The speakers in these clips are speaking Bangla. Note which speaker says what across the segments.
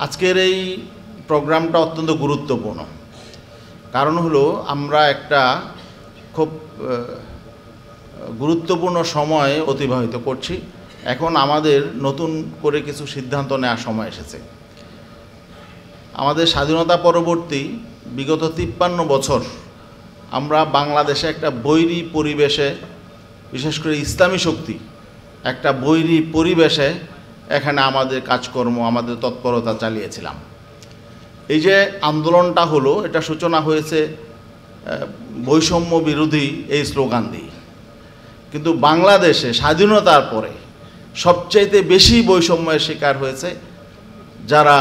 Speaker 1: আজকের এই প্রোগ্রামটা অত্যন্ত গুরুত্বপূর্ণ। কারণ হলো আমরা একটা খুব গুরুত্বপূর্ণ সময় অতিবাহিত করছি। এখন আমাদের নতুন করে কিছু সিদ্ধান্ত নেওয়ার সময় এসেছে। আমাদের স্বাধীনতা পরবর্তী বিগত 53 বছর আমরা বাংলাদেশে একটা বৈরী পরিবেশে, বিশেষ করে ইসলামী শক্তি একটা বৈরী পরিবেশে এখানে আমাদের কাজকর্ম, আমাদের তৎপরতা চালিয়েছিলাম। এই যে আন্দোলনটা হলো, এটা সূচনা হয়েছে বৈষম্য বিরোধী এই স্লোগান দিয়ে। কিন্তু বাংলাদেশে স্বাধীনতার পরে সবচাইতে বেশি বৈষম্যের শিকার হয়েছে যারা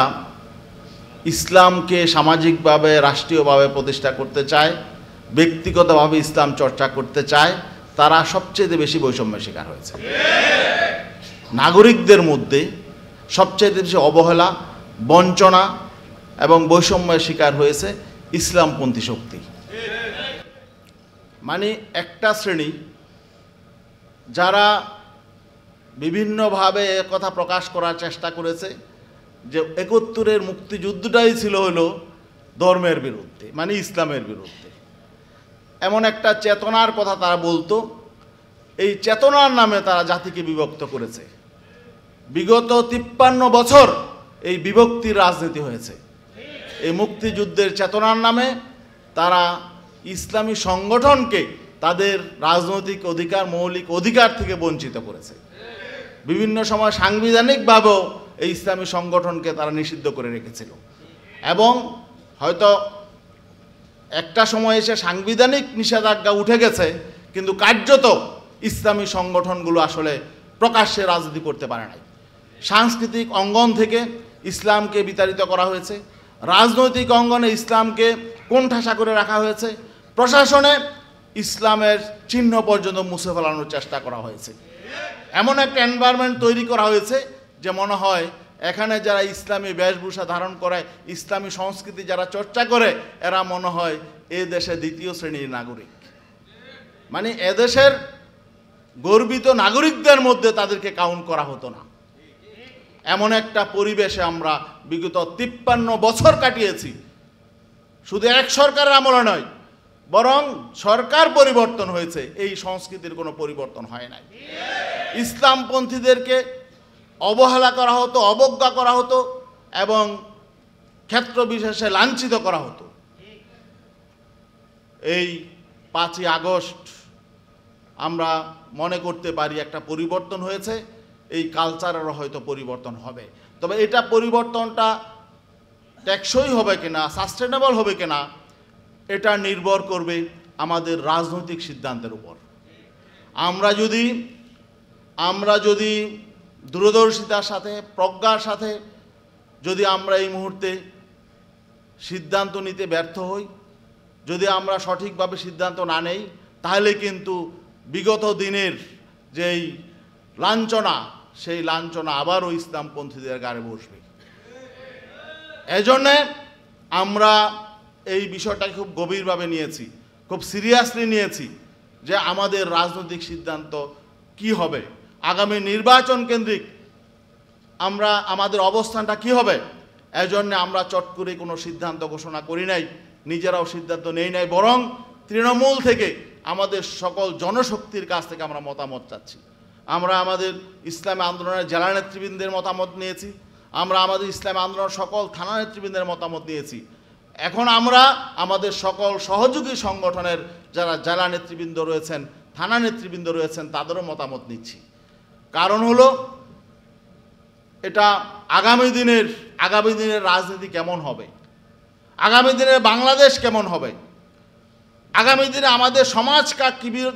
Speaker 1: ইসলামকে সামাজিকভাবে, রাষ্ট্রীয়ভাবে প্রতিষ্ঠা করতে চায়, ব্যক্তিগতভাবে ইসলাম চর্চা করতে চায়, তারা সবচেয়ে বেশি বৈষম্যের শিকার হয়েছে। নাগরিকদের মধ্যে সবচেয়ে বেশি অবহেলা, বঞ্চনা এবং বৈষম্যের শিকার হয়েছে ইসলামপন্থী শক্তি। মানে একটা শ্রেণী যারা বিভিন্নভাবে কথা প্রকাশ করার চেষ্টা করেছে যে ৭১-এর মুক্তিযুদ্ধটাই ছিল হলো ধর্মের বিরুদ্ধে, মানে ইসলামের বিরুদ্ধে। এমন একটা চেতনার কথা তারা বলতো। এই চেতনার নামে তারা জাতিকে বিভক্ত করেছে। বিগত ৫৩ বছর এই বিভক্তির রাজনীতি হয়েছে। এই মুক্তিযুদ্ধের চেতনার নামে তারা ইসলামী সংগঠনকে তাদের রাজনৈতিক অধিকার, মৌলিক অধিকার থেকে বঞ্চিত করেছে। বিভিন্ন সময় সাংবিধানিকভাবেও এই ইসলামী সংগঠনকে তারা নিষিদ্ধ করে রেখেছিল। এবং হয়তো একটা সময় এসে সাংবিধানিক নিষেধাজ্ঞা উঠে গেছে, কিন্তু কার্যত ইসলামী সংগঠনগুলো আসলে প্রকাশ্যে রাজনীতি করতে পারে নাই। সাংস্কৃতিক অঙ্গন থেকে ইসলামকে বিতাড়িত করা হয়েছে, রাজনৈতিক অঙ্গনে ইসলামকে কোণঠাসা করে রাখা হয়েছে, প্রশাসনে ইসলামের চিহ্ন পর্যন্ত মুছে ফেলানোর চেষ্টা করা হয়েছে। এমন একটা এনভায়রনমেন্ট তৈরি করা হয়েছে যে মনে হয় এখানে যারা ইসলামী বেশভূষা ধারণ করে, ইসলামী সংস্কৃতি যারা চর্চা করে, এরা মনে হয় এ দেশে দ্বিতীয় শ্রেণীর নাগরিক। মানে এদেশের গর্বিত নাগরিকদের মধ্যে তাদেরকে কাউন্ট করা হতো না। এমন একটা পরিবেশে আমরা বিগত ৫৩ বছর কাটিয়েছি। শুধু এক সরকারের আমলে নয়, বরং সরকার পরিবর্তন হয়েছে, এই সংস্কৃতির কোনো পরিবর্তন হয় নাই। ইসলামপন্থীদেরকে অবহেলা করা হতো, অবজ্ঞা করা হতো এবং ক্ষেত্র বিশেষে লাঞ্ছিত করা হতো। এই ৫ই আগস্ট আমরা মনে করতে পারি একটা পরিবর্তন হয়েছে। এই কালচারেরও হয়তো পরিবর্তন হবে। তবে এটা পরিবর্তনটা টেকসই হবে কিনা, সাস্টেনেবল হবে কিনা, এটা নির্ভর করবে আমাদের রাজনৈতিক সিদ্ধান্তের উপর। আমরা যদি দূরদর্শিতার সাথে, প্রজ্ঞার সাথে যদি আমরা এই মুহূর্তে সিদ্ধান্ত নিতে ব্যর্থ হই, যদি আমরা সঠিকভাবে সিদ্ধান্ত না নেই, তাহলে কিন্তু বিগত দিনের যেই লাঞ্ছনা, সেই লাঞ্ছনা আবারও ইসলামপন্থীদের গায়ে বসবে। এজন্যে আমরা এই বিষয়টাকে খুব গভীরভাবে নিয়েছি, খুব সিরিয়াসলি নিয়েছি যে আমাদের রাজনৈতিক সিদ্ধান্ত কি হবে, আগামী নির্বাচন কেন্দ্রিক আমাদের অবস্থানটা কি হবে। এজন্য আমরা চট করে কোনো সিদ্ধান্ত ঘোষণা করি নাই, নিজেরাও সিদ্ধান্ত নেই নাই, বরং তৃণমূল থেকে আমাদের সকল জনশক্তির কাছ থেকে আমরা মতামত চাচ্ছি। আমরা আমাদের ইসলামী আন্দোলনের জেলা নেতৃবৃন্দের মতামত নিয়েছি, আমরা আমাদের ইসলামী আন্দোলনের সকল থানা নেতৃবৃন্দের মতামত নিয়েছি। এখন আমরা আমাদের সকল সহযোগী সংগঠনের যারা জেলা নেতৃবৃন্দ রয়েছেন, থানা নেতৃবৃন্দ রয়েছেন, তাদেরও মতামত নিচ্ছি। কারণ হলো এটা আগামী দিনের রাজনীতি কেমন হবে, আগামী দিনের বাংলাদেশ কেমন হবে, আগামী দিনে আমাদের সমাজ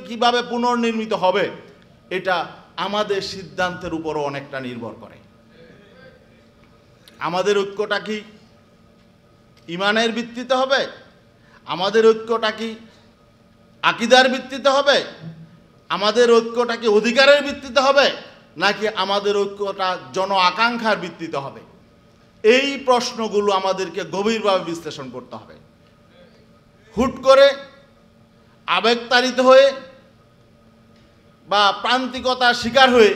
Speaker 1: কিভাবে পুনর্নির্মিত হবে, এটা আমাদের সিদ্ধান্তের উপরও অনেকটা নির্ভর করে। আমাদের ঐক্যটা কি ঈমানের ভিত্তিতে হবে, আমাদের ঐক্যটা কি আকীদার ভিত্তিতে হবে, আমাদের ঐক্যটা কি অধিকারের ভিত্তিতে হবে, নাকি আমাদের ঐক্যটা জন আকাঙ্ক্ষার ভিত্তিতে হবে? এই প্রশ্নগুলো আমাদেরকে গভীরভাবে বিশ্লেষণ করতে হবে। হুট করে আবেগতাড়িত হয়ে বা প্রান্তিকতার শিকার হয়ে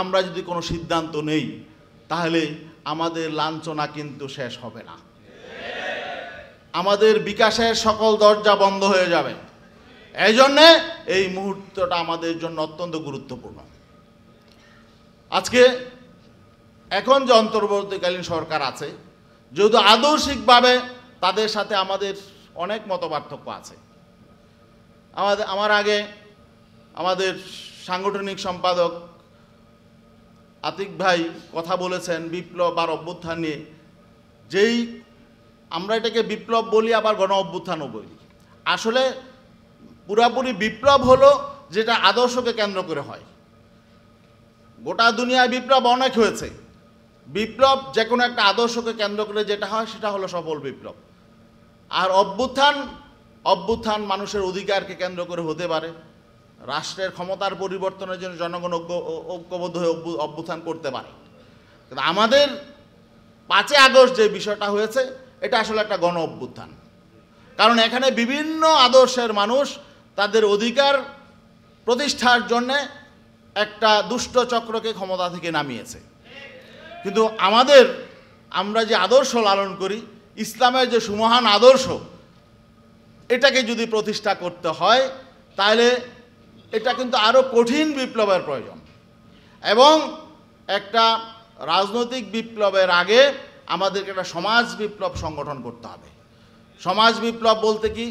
Speaker 1: আমরা যদি কোনো সিদ্ধান্ত নেই, তাহলে আমাদের লাঞ্ছনা কিন্তু শেষ হবে না। আমাদের বিকাশের সকল দরজা বন্ধ হয়ে যাবে। এই জন্যে এই মুহূর্তটা আমাদের জন্য অত্যন্ত গুরুত্বপূর্ণ। আজকে এখন যে অন্তর্বর্তীকালীন সরকার আছে, যেহেতু আদর্শিকভাবে তাদের সাথে আমাদের অনেক মতপার্থক্য আছে। আমার আগে আমাদের সাংগঠনিক সম্পাদক আতিক ভাই কথা বলেছেন বিপ্লব আর অভ্যুত্থান নিয়ে। যেই আমরা এটাকে বিপ্লব বলি, আবার গণ অভ্যুত্থানও বলি। আসলে পুরাপুরি বিপ্লব হলো যেটা আদর্শকে কেন্দ্র করে হয়। গোটা দুনিয়ায় বিপ্লব অনেক হয়েছে। বিপ্লব যে কোনো একটা আদর্শকে কেন্দ্র করে যেটা হয় সেটা হলো সফল বিপ্লব। আর অভ্যুত্থান মানুষের অধিকারকে কেন্দ্র করে হতে পারে, রাষ্ট্রের ক্ষমতার পরিবর্তনের জন্য জনগণ ঐক্যবদ্ধ হয়ে অভ্যুত্থান করতে পারে। কিন্তু আমাদের 5 আগস্ট যে বিষয়টা হয়েছে এটা আসলে একটা গণ অভ্যুত্থান। কারণ এখানে বিভিন্ন আদর্শের মানুষ তাদের অধিকার প্রতিষ্ঠার জন্যে একটা দুষ্ট চক্রকে ক্ষমতা থেকে নামিয়েছে। কিন্তু আমরা যে আদর্শ লালন করি, ইসলামের যে সুমহান আদর্শ, এটাকে যদি প্রতিষ্ঠা করতে হয় তাহলে এটা কিন্তু আরও কঠিন বিপ্লবের প্রয়োজন। এবং একটা রাজনৈতিক বিপ্লবের আগে আমাদেরকে একটা সমাজ বিপ্লব সংগঠন করতে হবে। সমাজ বিপ্লব বলতে কি,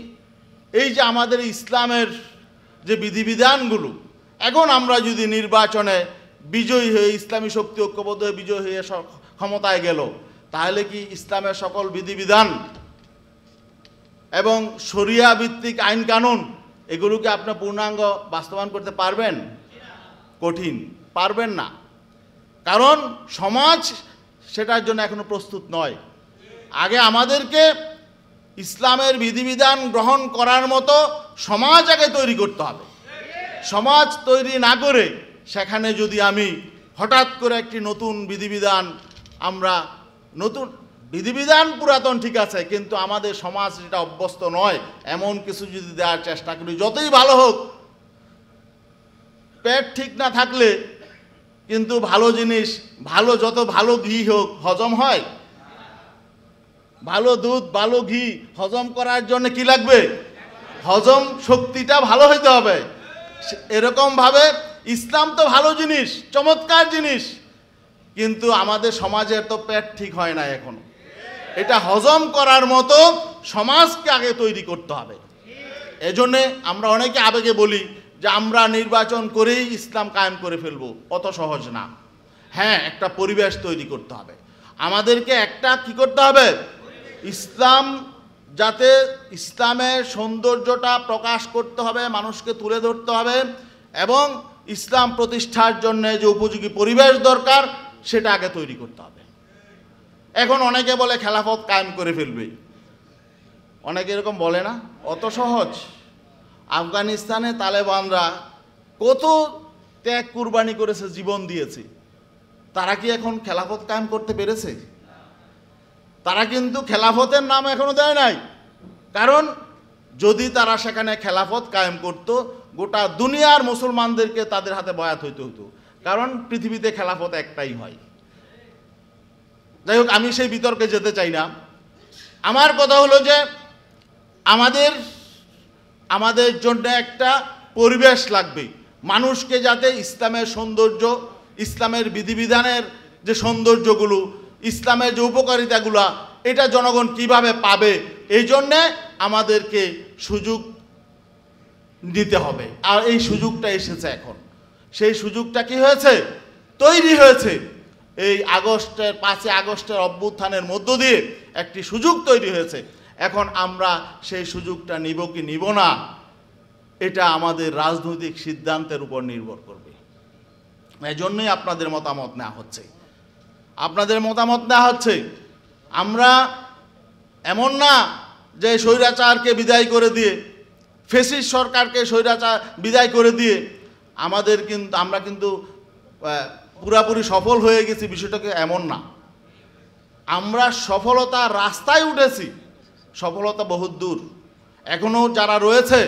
Speaker 1: এই যে আমাদের ইসলামের যে বিধিবিধানগুলো, এখন আমরা যদি নির্বাচনে বিজয়ী হয়ে, ইসলামী শক্তি ঐক্যবদ্ধ হয়ে বিজয়ী হয়ে ক্ষমতায় গেল, তাহলে কি ইসলামের সকল বিধিবিধান এবং শরিয়া ভিত্তিক আইন কানুন এগুলোকে আপনি পূর্ণাঙ্গ বাস্তবায়ন করতে পারবেন? কঠিন, পারবেন না। কারণ সমাজ সেটার জন্য এখনো প্রস্তুত নয়। আগে আমাদেরকে ইসলামের বিধিবিধান গ্রহণ করার মতো সমাজ আগে তৈরি করতে হবে। সমাজ তৈরি না করে সেখানে যদি আমি হঠাৎ করে একটি নতুন বিধিবিধান, আমরা নতুন বিধিবিধান পুরাতন ঠিক আছে, কিন্তু আমাদের সমাজ যেটা অভ্যস্ত নয় এমন কিছু যদি দেওয়ার চেষ্টা করি, যতই ভালো হোক, পেট ঠিক না থাকলে কিন্তু ভালো জিনিস, যত ভালো ঘি হোক হজম হয়? ভালো দুধ, ভালো ঘি হজম করার জন্য কি লাগবে? হজম শক্তিটা ভালো হইতে হবে। এরকমভাবে ইসলাম তো ভালো জিনিস, চমৎকার জিনিস, কিন্তু আমাদের সমাজের তো পেট ঠিক হয় না এখনো। এটা হজম করার মতো সমাজকে আগে তৈরি করতে হবে। এজন্যে আমরা অনেকে আবেগে বলি যে আমরা নির্বাচন করেই ইসলাম কায়েম করে ফেলবো। অত সহজ না। হ্যাঁ, একটা পরিবেশ তৈরি করতে হবে। আমাদেরকে একটা কি করতে হবে? ইসলাম, যাতে ইসলামের সৌন্দর্যটা প্রকাশ করতে হবে, মানুষকে তুলে ধরতে হবে, এবং ইসলাম প্রতিষ্ঠার জন্য যে উপযোগী পরিবেশ দরকার সেটা আগে তৈরি করতে হবে। এখন অনেকে বলে খেলাফত কায়েম করে ফেলবে, অনেকে এরকম বলে না। অত সহজ? আফগানিস্তানে তালেবানরা কত ত্যাগ কুরবানি করেছে, জীবন দিয়েছে, তারা কি এখন খেলাফত কায়েম করতে পেরেছে? তারা কিন্তু খেলাফতের নাম এখনো দেয় নাই। কারণ যদি তারা সেখানে খেলাফত কায়েম করত, গোটা দুনিয়ার মুসলমানদেরকে তাদের হাতে বয়াত হইতে হতো। কারণ পৃথিবীতে খেলাফত একটাই হয়। যাই হোক, আমি সেই বিতর্কে যেতে চাই না। আমার কথা হলো যে আমাদের জন্য একটা পরিবেশ লাগবে, মানুষকে যাতে ইসলামের সৌন্দর্য, ইসলামের বিধিবিধানের যে সৌন্দর্যগুলো, ইসলামের যে উপকারিতাগুলো, এটা জনগণ কিভাবে পাবে, এই জন্যে আমাদেরকে সুযোগ দিতে হবে। আর এই সুযোগটা এসেছে এখন। সেই সুযোগটা কি হয়েছে? তৈরি হয়েছে এই 5 আগস্টের অভ্যুত্থানের মধ্য দিয়ে একটি সুযোগ তৈরি হয়েছে। এখন আমরা সেই সুযোগটা নিব কি নিব না, এটা আমাদের রাজনৈতিক সিদ্ধান্তের উপর নির্ভর করবে। এই জন্যই আপনাদের মতামত নেওয়া হচ্ছে। আমরা এমন না যে স্বৈরাচারকে বিদায় করে দিয়ে, ফ্যাসিস্ট সরকারকে বিদায় করে দিয়ে আমরা কিন্তু পুরাপুরি সফল হয়ে গেছি, বিষয়টাকে এমন না। আমরা সফলতার রাস্তায় উঠেছি, সফলতা বহুত দূর। এখনও যারা রয়েছে,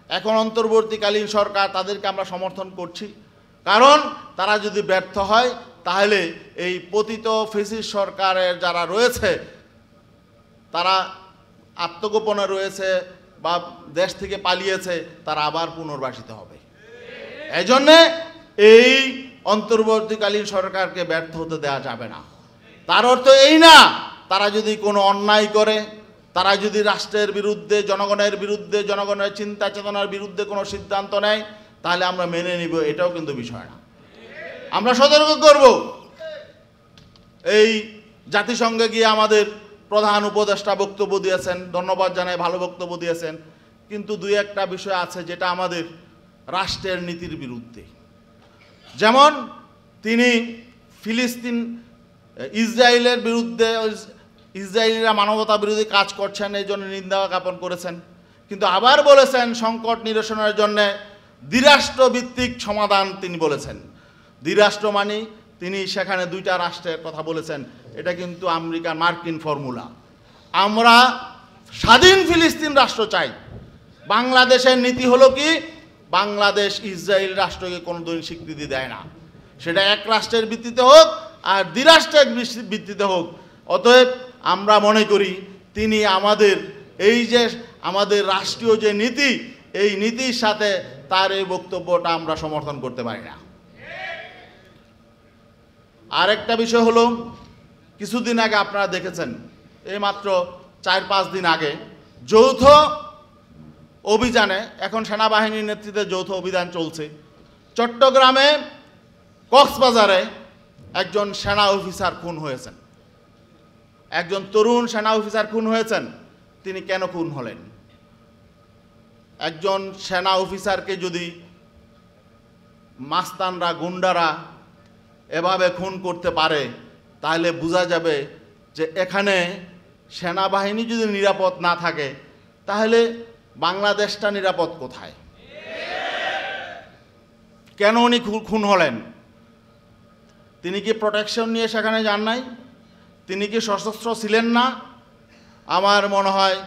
Speaker 1: এখন অন্তর্বর্তীকালীন সরকার, তাদেরকে আমরা সমর্থন করছি। কারণ তারা যদি ব্যর্থ হয় তাহলে এই পতিত ফ্যাসিস্ট সরকারের যারা রয়েছে তারা আত্মগোপনে রয়েছে বা দেশ থেকে পালিয়েছে, তারা আবার পুনর্বাসিত হবে। এজন্যে এই অন্তর্বর্তীকালীন সরকারকে ব্যর্থ হতে দেওয়া যাবে না। তার অর্থ এই না তারা যদি কোনো অন্যায় করে, তারা যদি রাষ্ট্রের বিরুদ্ধে, জনগণের বিরুদ্ধে, জনগণের চিন্তা চেতনার বিরুদ্ধে কোনো সিদ্ধান্ত নেয় তাহলে আমরা মেনে নিব, এটাও কিন্তু বিষয় না। আমরা সতর্ক করব। এই জাতিসংঘে গিয়ে আমাদের প্রধান উপদেষ্টা বক্তব্য দিয়েছেন, ধন্যবাদ জানাই, ভালো বক্তব্য দিয়েছেন, কিন্তু দুই একটা বিষয় আছে যেটা আমাদের রাষ্ট্রের নীতির বিরুদ্ধে। যেমন তিনি ফিলিস্তিন ইসরায়েলের বিরুদ্ধে, ইসরায়েলিরা মানবতা বিরোধী কাজ করছেন এই জন্য নিন্দা জ্ঞাপন করেছেন, কিন্তু আবার বলেছেন সংকট নিরসনের জন্য দ্বিরাষ্ট্রভিত্তিক সমাধান তিনি বলেছেন। দ্বিরাষ্ট্র মানে তিনি সেখানে দুইটা রাষ্ট্রের কথা বলেছেন। এটা কিন্তু আমেরিকার মার্কিন ফর্মুলা। আমরা স্বাধীন ফিলিস্তিন রাষ্ট্র চাই। বাংলাদেশের নীতি হলো কি, বাংলাদেশ ইসরায়েল রাষ্ট্রকে কোনোদিন স্বীকৃতি দেয় না, সেটা এক রাষ্ট্রের ভিত্তিতে হোক আর দ্বিরাষ্ট্রের ভিত্তিতে হোক। অতএব আমরা মনে করি তিনি আমাদের এই যে আমাদের রাষ্ট্রীয় যে নীতি, এই নীতির সাথে তার এই বক্তব্যটা আমরা সমর্থন করতে পারি না। আরেকটা বিষয় হলো, কিছুদিন আগে আপনারা দেখেছেন, এই মাত্র 4-5 দিন আগে যৌথ অভিযানে, এখন সেনাবাহিনীর নেতৃত্বে যৌথ অভিযান চলছে, চট্টগ্রামে কক্সবাজারে একজন সেনা অফিসার খুন হয়েছেন। একজন তরুণ সেনা অফিসার খুন হয়েছেন। তিনি কেন খুন হলেন? একজন সেনা অফিসারকে যদি মাস্তানরা, গুন্ডারা এভাবে খুন করতে পারে তাহলে বোঝা যাবে যে এখানে সেনাবাহিনী যদি নিরাপদ না থাকে তাহলে বাংলাদেশটা নিরাপদ কোথায়? কেন উনি খুন হলেন? তিনি কি প্রোটেকশন নিয়ে সেখানে যান নাই? তিনি কি সশস্ত্র ছিলেন না? আমার মনে হয়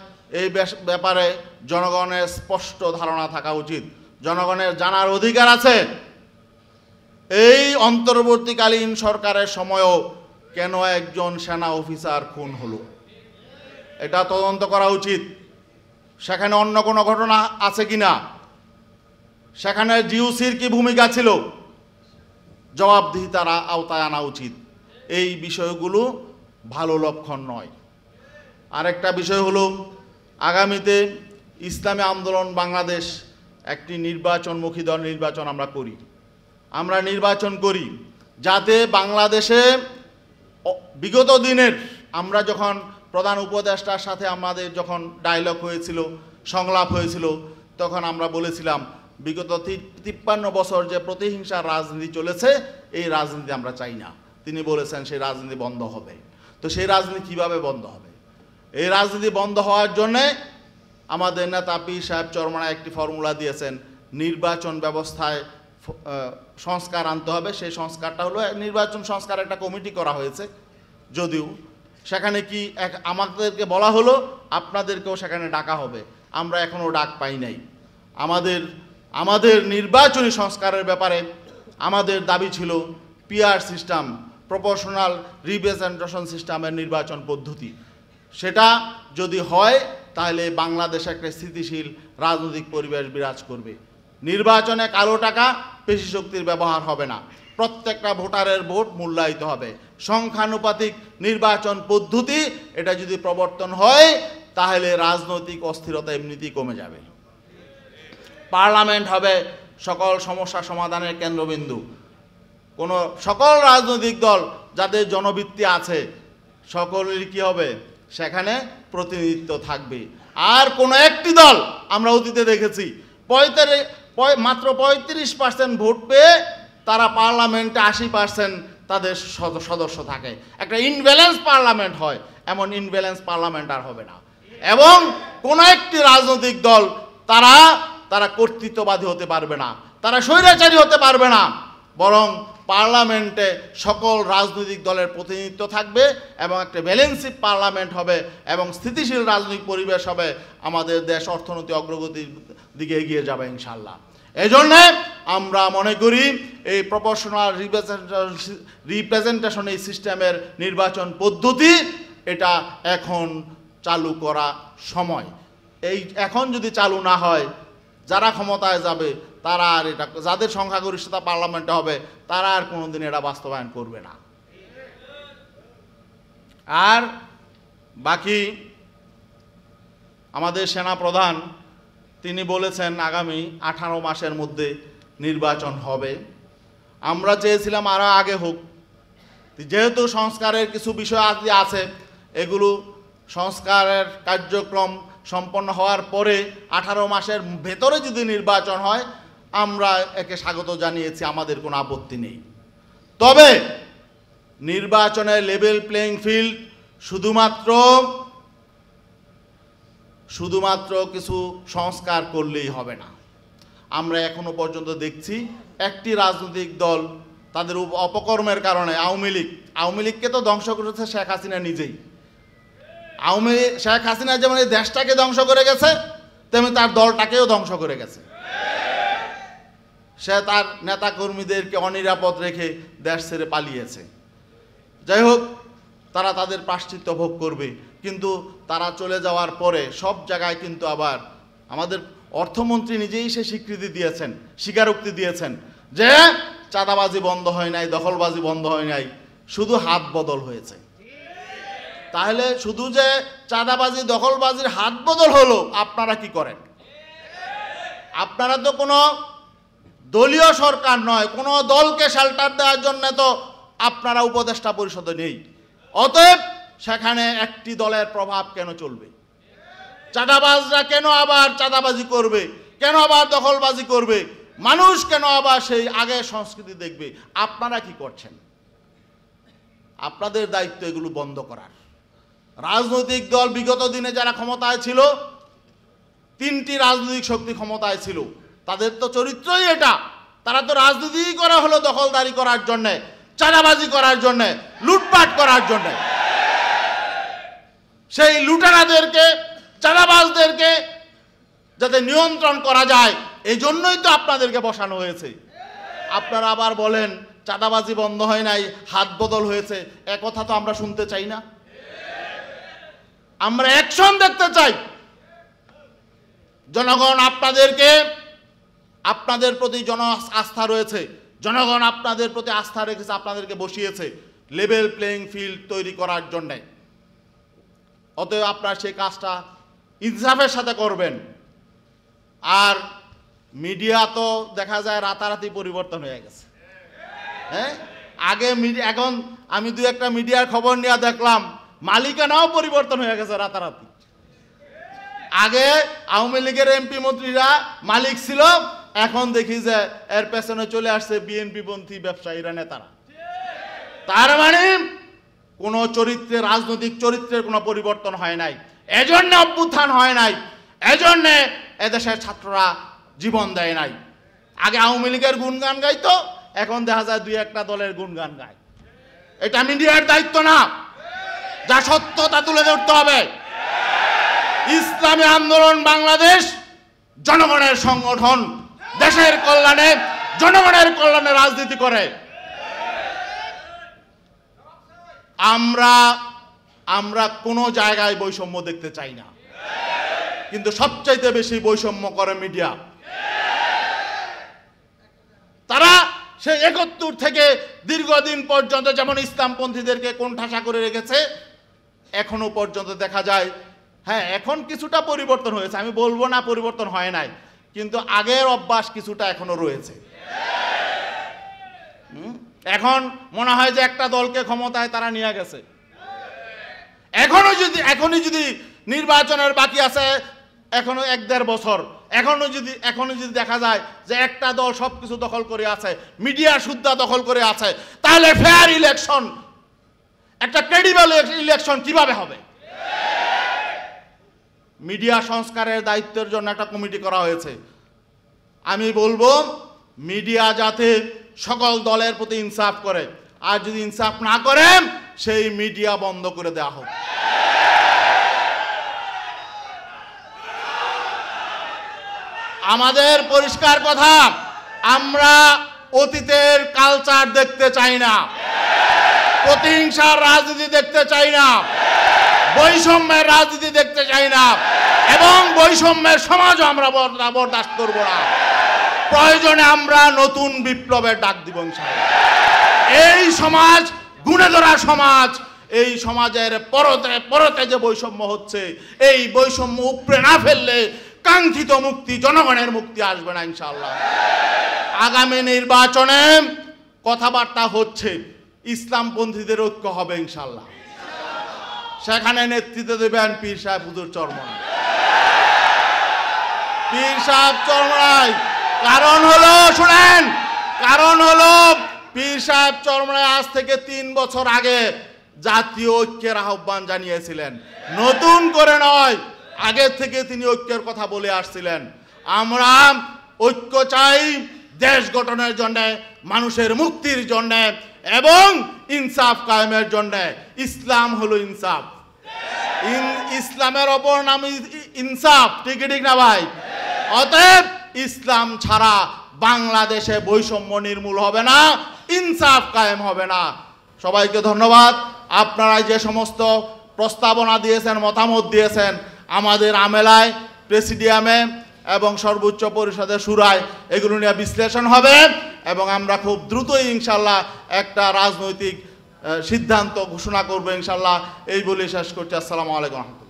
Speaker 1: এই ব্যাপারে জনগণের স্পষ্ট ধারণা থাকা উচিত। জনগণের জানার অধিকার আছে এই অন্তর্বর্তীকালীন সরকারের সময়ও কেন একজন সেনা অফিসার খুন হলো, এটা তদন্ত করা উচিত। সেখানে অন্য কোনো ঘটনা আছে কিনা, সেখানে জিওসির কি ভূমিকা ছিল, জবাবদিহিতার আওতায় আনা উচিত। এই বিষয়গুলো ভালো লক্ষণ নয়। আরেকটা বিষয় হলো, আগামীতে ইসলামী আন্দোলন বাংলাদেশ একটি নির্বাচনমুখী দল, নির্বাচন আমরা নির্বাচন করি যাতে বাংলাদেশে বিগত দিনের, আমরা যখন প্রধান উপদেষ্টার সাথে আমাদের যখন ডায়লগ হয়েছিল, সংলাপ হয়েছিল, তখন আমরা বলেছিলাম বিগত 53 বছর যে প্রতিহিংসার রাজনীতি চলেছে এই রাজনীতি আমরা চাই না। তিনি বলেছেন সেই রাজনীতি বন্ধ হবে। তো সেই রাজনীতি কিভাবে বন্ধ হবে? এই রাজনীতি বন্ধ হওয়ার জন্যে আমাদের নেতা পীর সাহেব চরমনায় একটি ফর্মুলা দিয়েছেন, নির্বাচন ব্যবস্থায় সংস্কার আনতে হবে। সেই সংস্কারটা হলো নির্বাচন সংস্কার একটা কমিটি করা হয়েছে, যদিও সেখানে কি আমাদেরকে বলা হলো আপনাদেরকেও সেখানে ডাকা হবে, আমরা এখনও ডাক পাই নাই। আমাদের নির্বাচনী সংস্কারের ব্যাপারে আমাদের দাবি ছিল পিআর সিস্টেম, প্রপোর্শনাল রিপ্রেজেন্টেশন সিস্টেমের নির্বাচন পদ্ধতি। সেটা যদি হয় তাহলে বাংলাদেশে একটা স্থিতিশীল রাজনৈতিক পরিবেশ বিরাজ করবে। নির্বাচনে কালো টাকা, পেশি শক্তির ব্যবহার হবে না, প্রত্যেকটা ভোটারের ভোট মূল্যায়িত হবে, সংখ্যানুপাতিক নির্বাচন পদ্ধতি এটা যদি প্রবর্তন হয় তাহলে রাজনৈতিক অস্থিরতা এমনিতেই কমে যাবে। পার্লামেন্ট হবে সকল সমস্যা সমাধানের কেন্দ্রবিন্দু। সকল রাজনৈতিক দল যাদের জনভিত্তি আছে সকলের কি হবে, সেখানে প্রতিনিধিত্ব থাকবে। আর কোনো একটি দল, আমরা অতীতে দেখেছি মাত্র 35% ভোট পেয়ে তারা পার্লামেন্টে 80% তাদের সদস্য থাকে, একটা ইনব্যালেন্স পার্লামেন্ট হয়। এমন ইনব্যালেন্স পার্লামেন্ট আর হবে না। এবং কোনো একটি রাজনৈতিক দল তারা কর্তৃত্ববাদী হতে পারবে না, তারা স্বৈরাচারী হতে পারবে না, বরং পার্লামেন্টে সকল রাজনৈতিক দলের প্রতিনিধিত্ব থাকবে এবং একটা ব্যালেন্সিভ পার্লামেন্ট হবে এবং স্থিতিশীল রাজনৈতিক পরিবেশ হবে। আমাদের দেশ অর্থনৈতিক অগ্রগতির দিকে এগিয়ে যাবে ইনশাল্লাহ। এজন্য আমরা মনে করি এই প্রপোর্শনাল রিপ্রেজেন্টেশন এই সিস্টেমের নির্বাচন পদ্ধতি এটা এখন চালু করা সময়। এই এখন যদি চালু না হয়, যারা ক্ষমতায় যাবে তারা আর এটা, যাদের সংখ্যাগরিষ্ঠতা পার্লামেন্টে হবে তারা আর কোনোদিন এটা বাস্তবায়ন করবে না। আর বাকি আমাদের সেনা প্রধান তিনি বলেছেন আগামী 18 মাসের মধ্যে নির্বাচন হবে। আমরা চেয়েছিলাম আরও আগে হোক, যেহেতু সংস্কারের কিছু বিষয় আছে, এগুলো সংস্কারের কার্যক্রম সম্পন্ন হওয়ার পরে 18 মাসের ভেতরে যদি নির্বাচন হয় আমরা একে স্বাগত জানিয়েছি, আমাদের কোনো আপত্তি নেই। তবে নির্বাচনের লেভেল প্লেইং ফিল্ড শুধুমাত্র কিছু সংস্কার করলেই হবে না। আমরা এখনো পর্যন্ত দেখছি একটি রাজনৈতিক দল তাদের অপকর্মের কারণে, আওয়ামী লীগকে তো ধ্বংস করেছে শেখ হাসিনা নিজেই। শেখ হাসিনা যেমন এই দেশটাকে ধ্বংস করে গেছে, তেমনি তার দলটাকেও ধ্বংস করে গেছে। সে তার নেতাকর্মীদেরকে অনিরাপদ রেখে দেশ ছেড়ে পালিয়েছে। যাই হোক, তারা তাদের প্রায়শ্চিত্ত ভোগ করবে, কিন্তু তারা চলে যাওয়ার পরে সব জায়গায় কিন্তু আবার আমাদের অর্থমন্ত্রী নিজেই সে স্বীকারোক্তি দিয়েছেন যে চাঁদাবাজি বন্ধ হয় নাই, দখলবাজি বন্ধ হয় নাই, শুধু হাত বদল হয়েছে। তাহলে শুধু যে চাঁদাবাজি দখলবাজির হাত বদল হলো, আপনারা কি করেন? আপনারা তো কোনো দলীয় সরকার নয়, কোনো দলকে শেল্টার দেওয়ার জন্য তো আপনারা উপদেষ্টা পরিষদে নেই। অতএব সেখানে একটি দলের প্রভাব কেন চলবে? চাঁদাবাজরা কেন আবার চাঁদাবাজি করবে? কেন আবার দখলবাজি করবে? মানুষ কেন আবার সেই আগের সংস্কৃতি দেখবে? আপনারা কি করছেন? আপনাদের দায়িত্ব এগুলো বন্ধ করার। রাজনৈতিক দল বিগত দিনে যারা ক্ষমতায় ছিল, 3টি রাজনৈতিক শক্তি ক্ষমতায় ছিল, তাদের তো চরিত্রই এটা। তারা তো রাজনীতি করা হলো দখলদারি করার জন্যে, চাঁদাবাজি করার জন্যে, লুটপাট করার জন্যে। সেই লুটেরাদেরকে, চাঁদাবাজদেরকে যাতে নিয়ন্ত্রণ করা যায়, এই জন্যই তো আপনাদেরকে বসানো হয়েছে। আপনারা আবার বলেন চাঁদাবাজি বন্ধ হয় নাই, হাত বদল হয়েছে। একথা তো আমরা শুনতে চাই না। আমরা অ্যাকশন দেখতে চাই। জনগণ আপনাদের প্রতি আস্থা রয়েছে, জনগণ আপনাদের প্রতি আস্থা রেখেছে, আপনাদেরকে বসিয়েছে লেভেল প্লেইং ফিল্ড তৈরি করার জন্য। অতএব আপনারা সেই কাজটা ইনসাফের সাথে করবেন। আর মিডিয়া তো দেখা যায় রাতারাতি পরিবর্তন হয়ে গেছে। হ্যাঁ, এখন আমি 2-1টা মিডিয়ার খবর নিয়ে দেখলাম মালিকানাও পরিবর্তন হয়ে গেছে রাতারাতি। আগে আওয়ামী লীগের এমপি মন্ত্রীরা মালিক ছিল, এখন দেখি যে এর পেছনে চলে আসছে বিএনপি পন্থী ব্যবসায়ীরা, নেতারা। তার মানে কোনো রাজনৈতিক চরিত্রের কোনো পরিবর্তন হয় নাই, এজন্য অভ্যুত্থান হয় নাই, এজন্য এদেশের ছাত্ররা জীবন দেয় নাই। আগে আওয়ামী লীগের গুণগান গাইতো, এখন দেখা যায় 2-1টা দলের গুণগান গায়। এটা মিডিয়ার দায়িত্ব না, যা সত্য তা তুলে ধরতে হবে। ইসলামী আন্দোলন বাংলাদেশ জনগণের সংগঠন, দেশের কল্যাণে, জনগণের কল্যাণে রাজনীতি করে। আমরা কোনো জায়গায় বৈষম্য দেখতে চাই না, কিন্তু সবচাইতে বেশি বৈষম্য করে মিডিয়া। তারা সেই 71 থেকে দীর্ঘদিন পর্যন্ত যেমন ইসলামপন্থীদেরকে কোণঠাসা করে রেখেছে, এখনো পর্যন্ত দেখা যায়। হ্যাঁ, এখন কিছুটা পরিবর্তন হয়েছে, আমি বলবো না পরিবর্তন হয় নাই, কিন্তু আগের অভ্যাস কিছুটা এখনো রয়েছে। এখন মনে হয় যে একটা দলকে ক্ষমতায় তারা নিয়ে গেছে। এখনই যদি নির্বাচনের বাকি আছে এখনো 1-1.5 বছর, এখনো যদি দেখা যায় যে একটা দল সবকিছু দখল করে আছে, মিডিয়া সুদ্ধা দখল করে আছে, তাহলে ফেয়ার ইলেকশন, একটা ক্রেডিবল ইলেকশন কিভাবে হবে? মিডিয়া সংস্কারের দায়িত্বের জন্য একটা কমিটি করা হয়েছে। আমি বলবো মিডিয়া যাতে সকল দলের প্রতি ইনসাফ করে, আর যদি ইনসাফ না করে সেই মিডিয়া বন্ধ করে দেওয়া হোক। আমাদের পরিষ্কার কথা, আমরা অতীতের কালচার দেখতে চাই না, প্রতিহিংসার রাজনীতি দেখতে চাই না, বৈষম্যের রাজনীতি দেখতে চাই না, এবং বৈষম্যের সমাজও আমরা বরদাস্ত করব না। প্রয়োজনে আমরা নতুন বিপ্লবের ডাক দিব ইনশাআল্লাহ। এই সমাজ গুণে ধরা সমাজ, এই সমাজের পরতে পরতে যে বৈষম্য হচ্ছে, এই বৈষম্য উপড়ে না ফেললে কাঙ্ক্ষিত মুক্তি, জনগণের মুক্তি আসবে না ইনশাআল্লাহ। আগামী নির্বাচনে কথাবার্তা হচ্ছে, ইসলামপন্থীদের ঐক্য হবে ইনশাআল্লাহ। সেখানে নেতৃত্ব দেবেন পীর সাহেব হুজুর চরমনাই। পীর সাহেব চরমনাই, কারণ হলো, শুনেন, কারণ হলো পীর সাহেব চরমনাই আজ থেকে 3 বছর আগে জাতীয় ঐক্যের আহ্বান জানিয়েছিলেন, নতুন করে নয়, আগে থেকে তিনি ঐক্যের কথা বলে আসছিলেন। আমরা ঐক্য চাই দেশ গঠনের জন্য, মানুষের মুক্তির জন্য এবং ইনসাফ কায়েমের জন্য। ইসলাম হলো ইনসাফ, ইসলামের অপর নাম ইনসাফ, ঠিক ঠিক না ভাই? অতএব ইসলাম ছাড়া বাংলাদেশে বৈষম্য নির্মূল হবে না, ইনসাফ কায়েম হবে না। সবাইকে ধন্যবাদ। আপনারা যে সমস্ত প্রস্তাবনা দিয়েছেন, মতামত দিয়েছেন, আমাদের আমেলায়, প্রেসিডিয়ামে এবং সর্বোচ্চ পরিষদের শুরায় এগুলো নিয়ে বিশ্লেষণ হবে এবং আমরা খুব দ্রুতই ইনশাল্লাহ একটা রাজনৈতিক সিদ্ধান্ত ঘোষণা করবো ইনশাল্লাহ। এই বলে শেষ করছি। আসসালামু আলাইকুম।